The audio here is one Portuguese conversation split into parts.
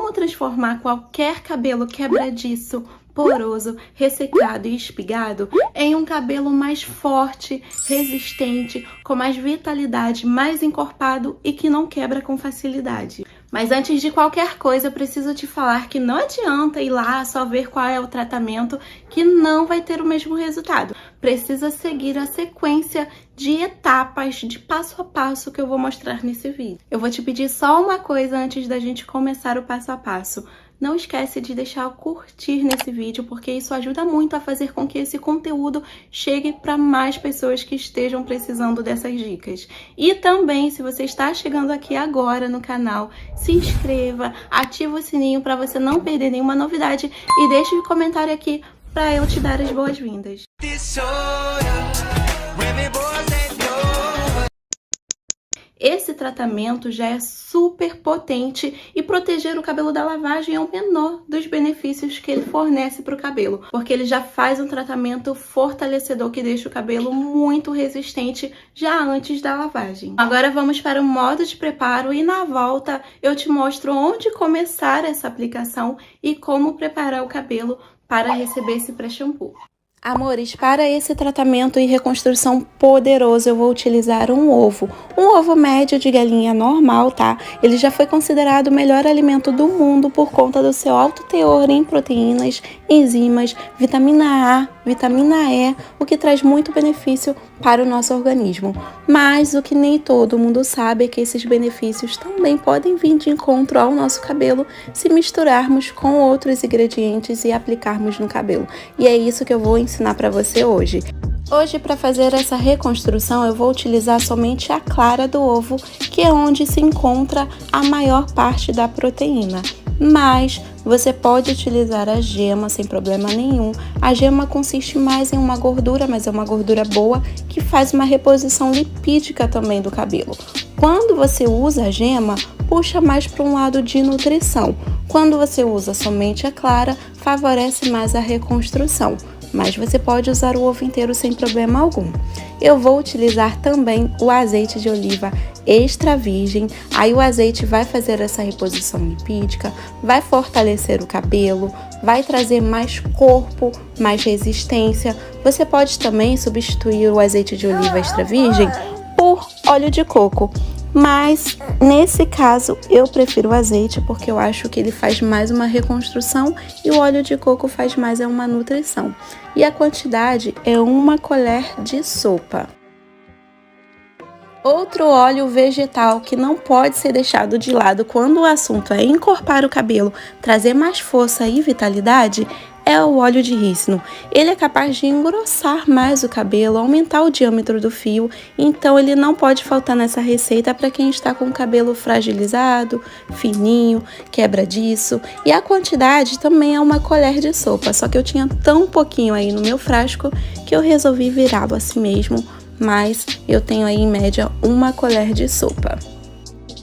como transformar qualquer cabelo quebradiço, poroso, ressecado e espigado em um cabelo mais forte, resistente, com mais vitalidade, mais encorpado e que não quebra com facilidade. Mas antes de qualquer coisa, eu preciso te falar que não adianta ir lá só ver qual é o tratamento, que não vai ter o mesmo resultado. Precisa seguir a sequência de etapas, de passo a passo que eu vou mostrar nesse vídeo. Eu vou te pedir só uma coisa antes da gente começar o passo a passo. Não esquece de deixar o curtir nesse vídeo, porque isso ajuda muito a fazer com que esse conteúdo chegue para mais pessoas que estejam precisando dessas dicas. E também, se você está chegando aqui agora no canal, se inscreva, ativa o sininho para você não perder nenhuma novidade e deixe um comentário aqui para eu te dar as boas-vindas. Esse tratamento já é super potente e proteger o cabelo da lavagem é o menor dos benefícios que ele fornece para o cabelo, porque ele já faz um tratamento fortalecedor que deixa o cabelo muito resistente já antes da lavagem. Agora vamos para o modo de preparo e na volta eu te mostro onde começar essa aplicação e como preparar o cabelo para receber esse pré-shampoo. Amores, para esse tratamento e reconstrução poderoso, eu vou utilizar um ovo médio de galinha normal, tá? Ele já foi considerado o melhor alimento do mundo por conta do seu alto teor em proteínas, enzimas, vitamina A, vitamina E, o que traz muito benefício para o nosso organismo. Mas o que nem todo mundo sabe é que esses benefícios também podem vir de encontro ao nosso cabelo se misturarmos com outros ingredientes e aplicarmos no cabelo. E é isso que eu vou ensinar para você hoje. Hoje, para fazer essa reconstrução, eu vou utilizar somente a clara do ovo, que é onde se encontra a maior parte da proteína. Mas você pode utilizar a gema sem problema nenhum. A gema consiste mais em uma gordura, mas é uma gordura boa, que faz uma reposição lipídica também do cabelo. Quando você usa a gema, puxa mais para um lado de nutrição. Quando você usa somente a clara, favorece mais a reconstrução. Mas você pode usar o ovo inteiro sem problema algum. Eu vou utilizar também o azeite de oliva extra virgem. Aí o azeite vai fazer essa reposição lipídica, vai fortalecer o cabelo, vai trazer mais corpo, mais resistência. Você pode também substituir o azeite de oliva extra virgem por óleo de coco. Mas nesse caso eu prefiro o azeite porque eu acho que ele faz mais uma reconstrução e o óleo de coco faz mais uma nutrição. E a quantidade é 1 colher de sopa. Outro óleo vegetal que não pode ser deixado de lado quando o assunto é encorpar o cabelo, trazer mais força e vitalidade, é o óleo de rícino. Ele é capaz de engrossar mais o cabelo, aumentar o diâmetro do fio, então ele não pode faltar nessa receita para quem está com o cabelo fragilizado, fininho, quebradiço. E a quantidade também é 1 colher de sopa, só que eu tinha tão pouquinho aí no meu frasco que eu resolvi virá-lo assim mesmo, mas eu tenho aí em média 1 colher de sopa.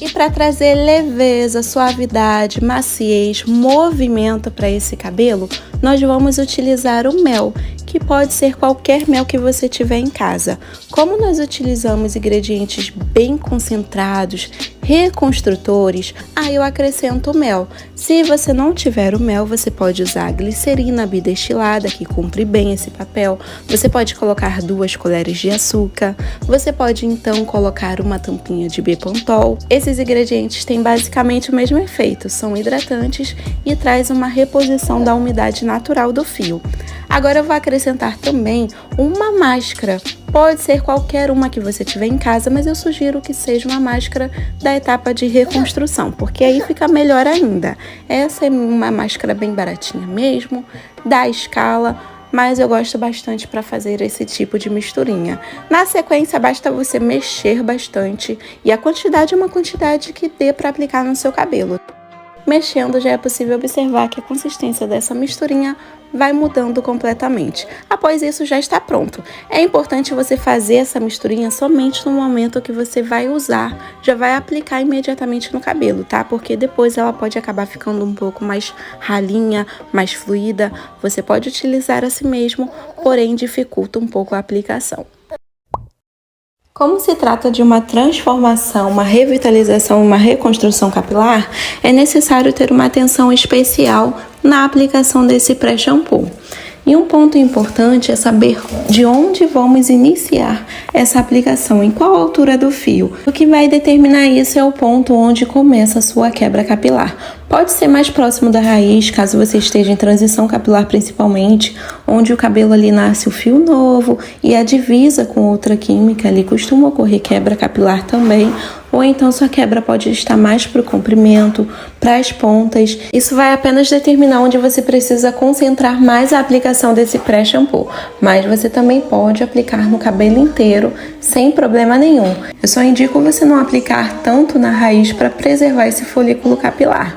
E para trazer leveza, suavidade, maciez, movimento para esse cabelo, nós vamos utilizar o mel, que pode ser qualquer mel que você tiver em casa. Como nós utilizamos ingredientes bem concentrados, reconstrutores, aí eu acrescento o mel. Se você não tiver o mel, você pode usar a glicerina bidestilada, que cumpre bem esse papel. Você pode colocar 2 colheres de açúcar. Você pode então colocar uma tampinha de Bepantol. Esses ingredientes têm basicamente o mesmo efeito, são hidratantes e traz uma reposição da umidade natural do fio. Agora eu vou acrescentar também uma máscara. Pode ser qualquer uma que você tiver em casa, mas eu sugiro que seja uma máscara da etapa de reconstrução, porque aí fica melhor ainda. Essa é uma máscara bem baratinha mesmo, da Scala, mas eu gosto bastante para fazer esse tipo de misturinha. Na sequência, basta você mexer bastante e a quantidade é uma quantidade que dê para aplicar no seu cabelo. Mexendo, já é possível observar que a consistência dessa misturinha vai mudando completamente. Após isso, já está pronto. É importante você fazer essa misturinha somente no momento que você vai usar. Já vai aplicar imediatamente no cabelo, tá? Porque depois ela pode acabar ficando um pouco mais ralinha, mais fluida. Você pode utilizar assim mesmo, porém dificulta um pouco a aplicação. Como se trata de uma transformação, uma revitalização, uma reconstrução capilar, é necessário ter uma atenção especial na aplicação desse pré-shampoo. E um ponto importante é saber de onde vamos iniciar essa aplicação, em qual altura do fio. O que vai determinar isso é o ponto onde começa a sua quebra capilar. Pode ser mais próximo da raiz, caso você esteja em transição capilar principalmente, onde o cabelo ali nasce o fio novo e a divisa com outra química ali costuma ocorrer quebra capilar também. Ou então sua quebra pode estar mais para o comprimento, para as pontas. Isso vai apenas determinar onde você precisa concentrar mais a aplicação desse pré-shampoo. Mas você também pode aplicar no cabelo inteiro sem problema nenhum. Eu só indico você não aplicar tanto na raiz para preservar esse folículo capilar.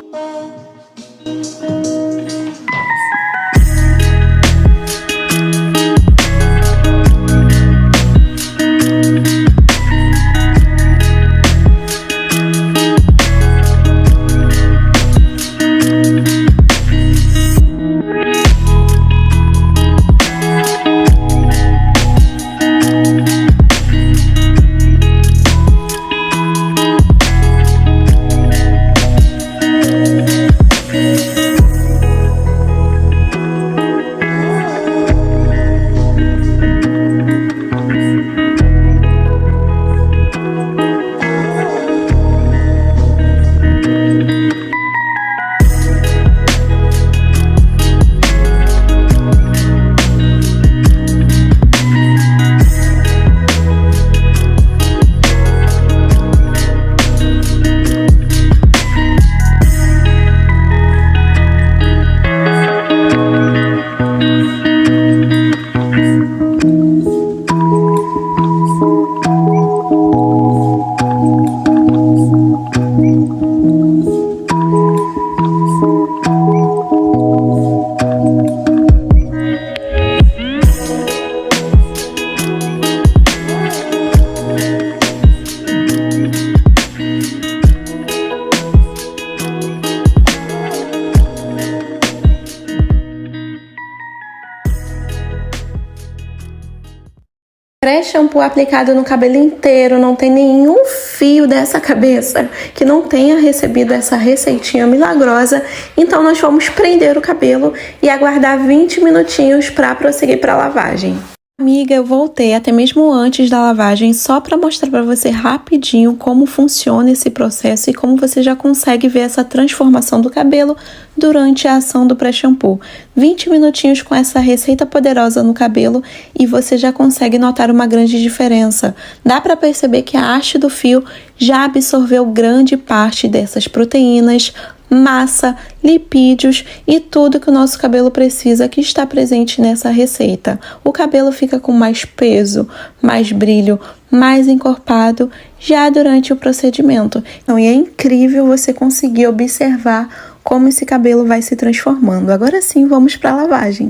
Pré-shampoo aplicado no cabelo inteiro, não tem nenhum fio dessa cabeça que não tenha recebido essa receitinha milagrosa. Então nós vamos prender o cabelo e aguardar 20 minutinhos para prosseguir para a lavagem. Amiga, eu voltei até mesmo antes da lavagem só para mostrar para você rapidinho como funciona esse processo e como você já consegue ver essa transformação do cabelo durante a ação do pré-shampoo. 20 minutinhos com essa receita poderosa no cabelo e você já consegue notar uma grande diferença. Dá para perceber que a haste do fio já absorveu grande parte dessas proteínas, massa, lipídios e tudo que o nosso cabelo precisa que está presente nessa receita. O cabelo fica com mais peso, mais brilho, mais encorpado já durante o procedimento. Então, e é incrível você conseguir observar como esse cabelo vai se transformando. Agora sim, vamos para a lavagem.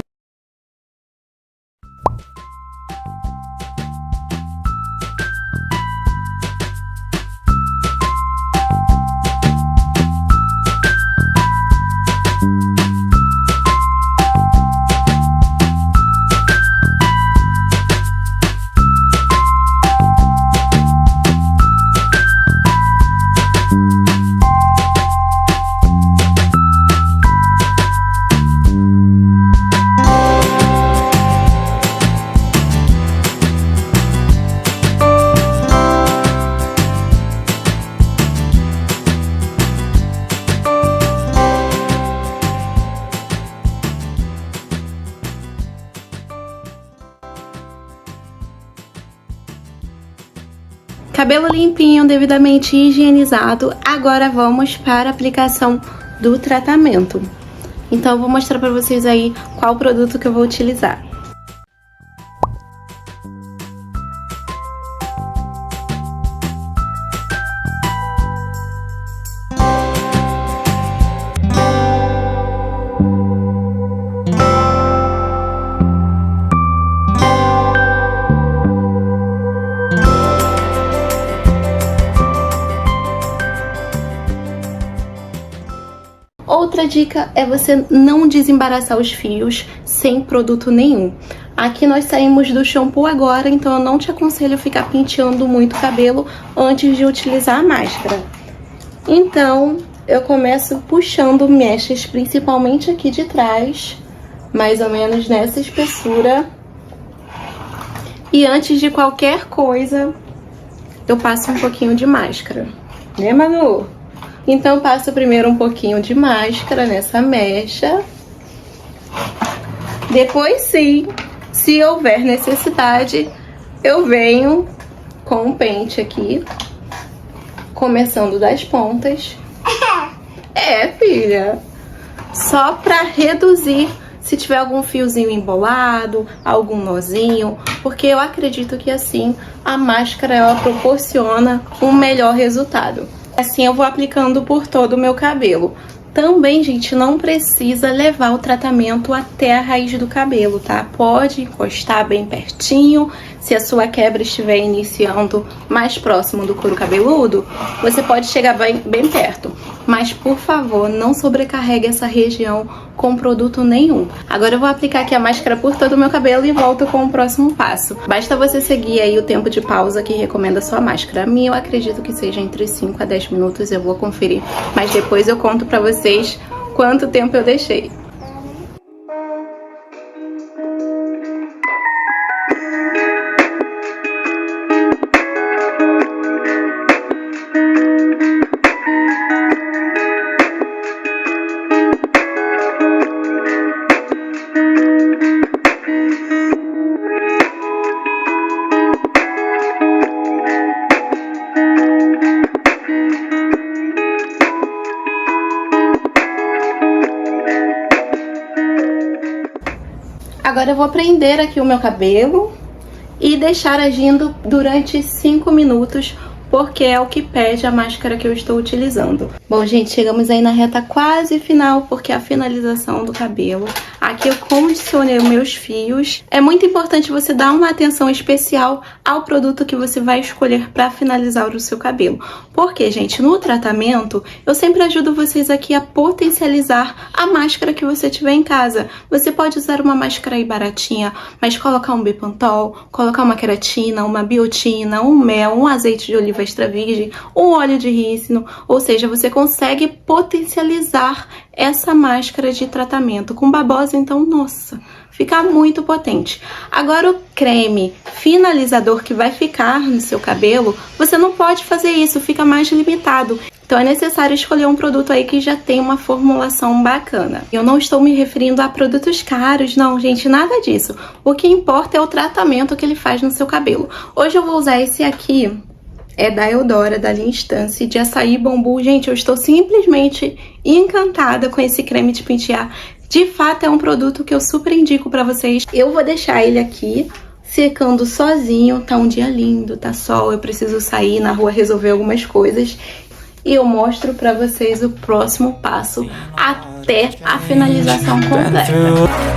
Cabelo limpinho, devidamente higienizado. Agora vamos para a aplicação do tratamento. Então eu vou mostrar para vocês aí qual produto que eu vou utilizar. outra dica é você não desembaraçar os fios sem produto nenhum. Aqui nós saímos do shampoo agora, então eu não te aconselho ficar penteando muito o cabelo antes de utilizar a máscara. Então, eu começo puxando mechas, principalmente aqui de trás, mais ou menos nessa espessura. E antes de qualquer coisa, eu passo um pouquinho de máscara. Né, Manu? Então, eu passo primeiro um pouquinho de máscara nessa mecha. Depois, sim, se houver necessidade, eu venho com o pente aqui, começando das pontas. É, filha. Só pra reduzir se tiver algum fiozinho embolado, algum nozinho, porque eu acredito que assim a máscara ela proporciona um melhor resultado. Assim eu vou aplicando por todo o meu cabelo. Também, gente, não precisa levar o tratamento até a raiz do cabelo, tá? Pode encostar bem pertinho. Se a sua quebra estiver iniciando mais próximo do couro cabeludo, você pode chegar bem perto. Mas, por favor, não sobrecarregue essa região com produto nenhum. Agora eu vou aplicar aqui a máscara por todo o meu cabelo e volto com o próximo passo. Basta você seguir aí o tempo de pausa que recomenda a sua máscara. A minha eu acredito que seja entre 5 a 10 minutos, eu vou conferir. Mas depois eu conto pra vocês quanto tempo eu deixei. Agora eu vou prender aqui o meu cabelo e deixar agindo durante 5 minutos, porque é o que pede a máscara que eu estou utilizando. Bom, gente, chegamos aí na reta quase final, porque é a finalização do cabelo. Aqui eu condicionei os meus fios. É muito importante você dar uma atenção especial ao produto que você vai escolher para finalizar o seu cabelo. Porque, gente, no tratamento, eu sempre ajudo vocês aqui a potencializar a máscara que você tiver em casa. Você pode usar uma máscara aí baratinha, mas colocar um Bepantol, colocar uma queratina, uma biotina, um mel, um azeite de oliva extra virgem, um óleo de rícino, ou seja, você consegue potencializar essa máscara de tratamento. Com babosa, então, nossa, fica muito potente. Agora o creme finalizador que vai ficar no seu cabelo, você não pode fazer isso, fica mais limitado. Então é necessário escolher um produto aí que já tem uma formulação bacana. Eu não estou me referindo a produtos caros, não, gente, nada disso. O que importa é o tratamento que ele faz no seu cabelo. Hoje eu vou usar esse aqui, é da Eudora, da linha Instance, de açaí bambu. Gente, eu estou simplesmente encantada com esse creme de pentear. De fato, é um produto que eu super indico pra vocês. Eu vou deixar ele aqui secando sozinho. Tá um dia lindo, tá sol, eu preciso sair na rua resolver algumas coisas. E eu mostro pra vocês o próximo passo até a finalização completa.